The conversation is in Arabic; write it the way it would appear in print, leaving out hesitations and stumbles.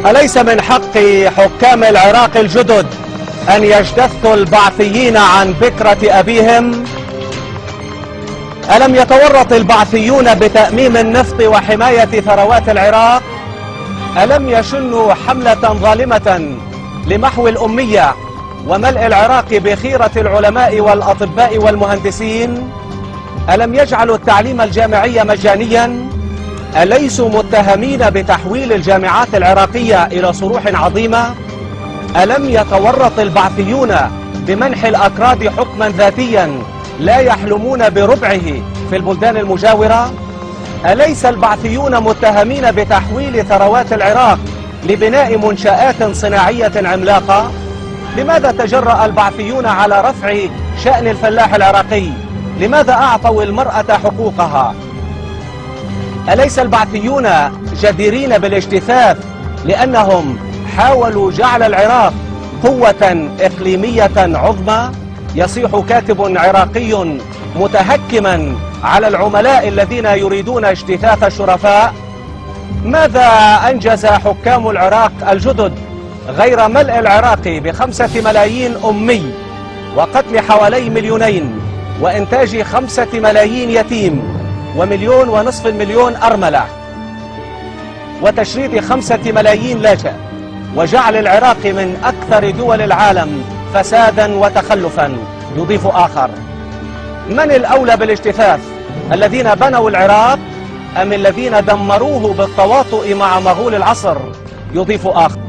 أليس من حق حكام العراق الجدد أن يجتثوا البعثيين عن بكرة أبيهم؟ ألم يتورط البعثيون بتأميم النفط وحماية ثروات العراق؟ ألم يشنوا حملة ظالمة لمحو الأمية وملء العراق بخيرة العلماء والأطباء والمهندسين؟ ألم يجعلوا التعليم الجامعي مجانيا؟ أليسوا متهمين بتحويل الجامعات العراقية إلى صروح عظيمة؟ ألم يتورط البعثيون بمنح الأكراد حكما ذاتيا لا يحلمون بربعه في البلدان المجاورة؟ أليس البعثيون متهمين بتحويل ثروات العراق لبناء منشآت صناعية عملاقة؟ لماذا تجرأ البعثيون على رفع شأن الفلاح العراقي؟ لماذا أعطوا المرأة حقوقها؟ أليس البعثيون جديرين بالاجتثاث لأنهم حاولوا جعل العراق قوة إقليمية عظمى؟ يصيح كاتب عراقي متهكما على العملاء الذين يريدون اجتثاث الشرفاء. ماذا أنجز حكام العراق الجدد غير ملء العراق ب5 ملايين أمي وقتل حوالي 2 مليون وإنتاج 5 ملايين يتيم و1.5 مليون أرملة وتشريد 5 ملايين لاجئ وجعل العراق من أكثر دول العالم فسادا وتخلفا؟ يضيف آخر: من الأولى بالاجتثاث، الذين بنوا العراق أم الذين دمروه بالتواطؤ مع مغول العصر؟ يضيف آخر: